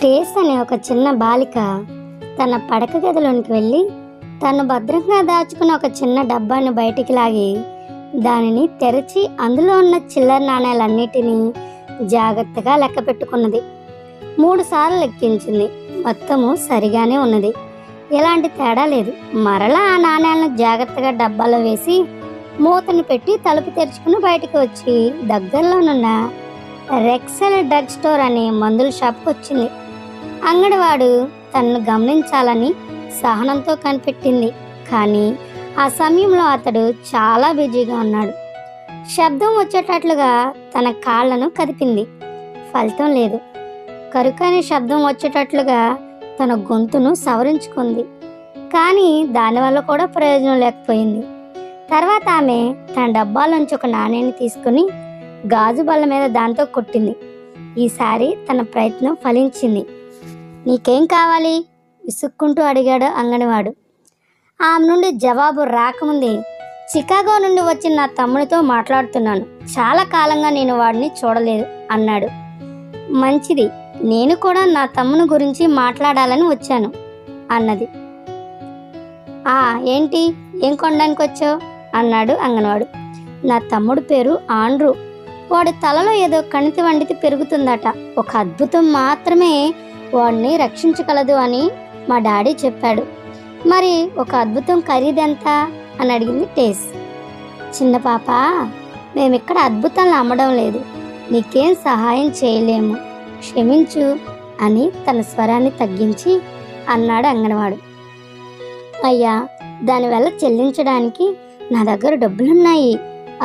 టేస్ అనే ఒక చిన్న బాలిక తన పడక గదిలోనికి వెళ్ళి తను భద్రంగా దాచుకున్న ఒక చిన్న డబ్బాను బయటికి లాగి దానిని తెరచి అందులో ఉన్న చిల్లర నాణేలన్నిటినీ జాగ్రత్తగా లెక్క పెట్టుకున్నది. 3 సార్లు లెక్కించింది. మొత్తము సరిగానే ఉన్నది, ఎలాంటి తేడా లేదు. మరలా ఆ నాణేలను జాగ్రత్తగా డబ్బాలో వేసి మూతను పెట్టి తలుపు తెరుచుకుని బయటకు వచ్చి దగ్గరలోనున్న రెక్సెల్ డ్రగ్ స్టోర్ అనే మందుల షాప్కి వచ్చింది. అంగడివాడు తనను గమనించాలని సహనంతో కనిపెట్టింది. కానీ ఆ సమయంలో అతడు చాలా బిజీగా ఉన్నాడు. శబ్దం వచ్చేటట్లుగా తన కాళ్లను కదిపింది, ఫలితం లేదు. కరుకనే శబ్దం వచ్చేటట్లుగా తన గొంతును సవరించుకుంది, కానీ దానివల్ల కూడా ప్రయోజనం లేకపోయింది. తర్వాత ఆమె తన డబ్బాలోంచి ఒక నాణేన్ని తీసుకుని గాజు బల్ల మీద దాంతో కొట్టింది. ఈసారి తన ప్రయత్నం ఫలించింది. నీకేం కావాలి? విసుక్కుంటూ అడిగాడు అంగనివాడు. ఆమె నుండి జవాబు రాకముందే, చికాగో నుండి వచ్చిన నా తమ్మునితో మాట్లాడుతున్నాను. చాలా కాలంగా నేను వాడిని చూడలేదు అన్నాడు. మంచిది, నేను కూడా నా తమ్ముని గురించి మాట్లాడాలని వచ్చాను అన్నది. ఏంటి, ఏం కొనడానికి వచ్చావు అన్నాడు అంగన్వాడు. నా తమ్ముడు పేరు ఆండ్రూ. వాడి తలలో ఏదో కణితి వండితి పెరుగుతుందట. ఒక అద్భుతం మాత్రమే వాడిని రక్షించగలదు అని మా డాడీ చెప్పాడు. మరి ఒక అద్భుతం ఖరీదెంత అని అడిగింది టేస్. చిన్న పాప, మేమిక్కడ అద్భుతాలను అమ్మడం లేదు, నీకేం సహాయం చేయలేము, క్షమించు అని తన స్వరాన్ని తగ్గించి అన్నాడు అంగన్వాడు. అయ్యా, దానివల్ల చెల్లించడానికి నా దగ్గర డబ్బులున్నాయి.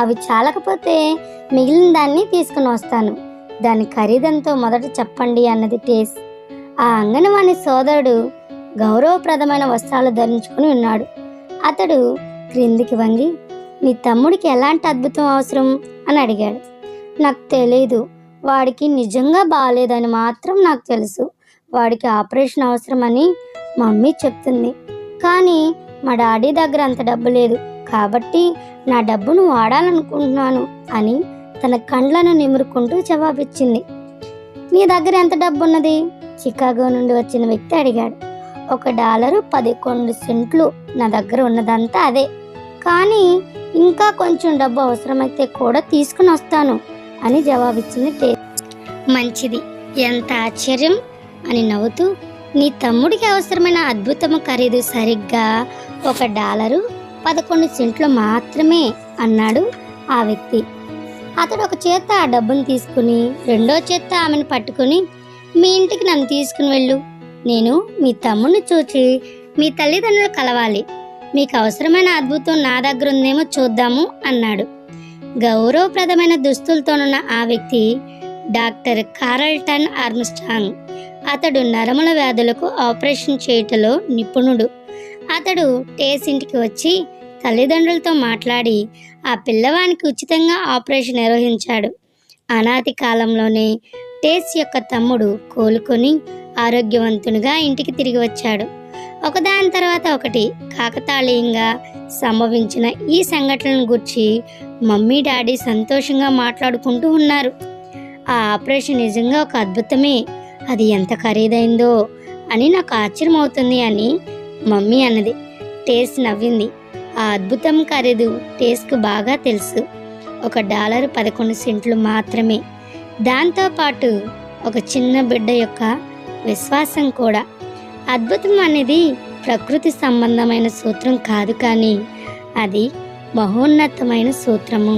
అవి చాలకపోతే మిగిలిన దాన్ని తీసుకుని వస్తాను. దాని ఖరీదంతో మొదట చెప్పండి అన్నది టేస్. ఆ అంగన్వాడి సోదరుడు గౌరవప్రదమైన వస్త్రాలు ధరించుకుని ఉన్నాడు. అతడు క్రిందికి వంగి, నీ తమ్ముడికి ఎలాంటి అద్భుతం అవసరం అని అడిగాడు. నాకు తెలీదు, వాడికి నిజంగా బాగాలేదని మాత్రం నాకు తెలుసు. వాడికి ఆపరేషన్ అవసరమని మమ్మీ చెప్తుంది, కానీ మా డాడీ దగ్గర అంత డబ్బు లేదు, కాబట్టి నా డబ్బును వాడాలనుకుంటున్నాను అని తన కండ్లను నిమురుకుంటూ జవాబిచ్చింది. నీ దగ్గర ఎంత డబ్బు ఉన్నది? చికాగో నుండి వచ్చిన వ్యక్తి అడిగాడు. $1.11 నా దగ్గర ఉన్నదంతా అదే, కానీ ఇంకా కొంచెం డబ్బు అవసరమైతే కూడా తీసుకుని వస్తాను అని జవాబిచ్చింది టేస్. మంచిది, ఎంత ఆశ్చర్యం అని నవ్వుతూ, నీ తమ్ముడికి అవసరమైన అద్భుతము ఖరీదు సరిగ్గా $1.11 మాత్రమే అన్నాడు ఆ వ్యక్తి. అతడు ఒక చేత్తో ఆ డబ్బును తీసుకుని రెండో చేత్తో ఆమెను పట్టుకుని, మీ ఇంటికి నన్ను తీసుకుని వెళ్ళు. నేను మీ తమ్ముడిని చూచి మీ తల్లిదండ్రులు కలవాలి. మీకు అవసరమైన అద్భుతం నా దగ్గర ఉందేమో చూద్దాము అన్నాడు. గౌరవప్రదమైన దుస్తులతోనున్న ఆ వ్యక్తి డాక్టర్ కార్ల్టన్ ఆర్మ్స్ట్రాంగ్. అతడు నరముల వ్యాధులకు ఆపరేషన్ చేయటంలో నిపుణుడు. అతడు టేస్ ఇంటికి వచ్చి తల్లిదండ్రులతో మాట్లాడి ఆ పిల్లవానికి ఉచితంగా ఆపరేషన్ నిర్వహించాడు. అనాది కాలంలోనే టేస్ యొక్క తమ్ముడు కోలుకొని ఆరోగ్యవంతునిగా ఇంటికి తిరిగి వచ్చాడు. ఒకదాని తర్వాత ఒకటి కాకతాళీయంగా సంభవించిన ఈ సంఘటనలను గురించి మమ్మీ డాడీ సంతోషంగా మాట్లాడుకుంటూ ఉన్నారు. ఆ ఆపరేషన్ నిజంగా ఒక అద్భుతమే, అది ఎంత ఖరీదైందో అని నాకు ఆశ్చర్యమవుతుంది అని మమ్మీ అన్నది. టేస్ నవ్వింది. ఆ అద్భుతం ఖరీదు టేస్కు బాగా తెలుసు. $1.11 మాత్రమే. దాంతోపాటు ఒక చిన్న బిడ్డ యొక్క విశ్వాసం కూడా. అద్భుతం అనేది ప్రకృతి సంబంధమైన సూత్రం కాదు, కానీ అది మహోన్నతమైన సూత్రము.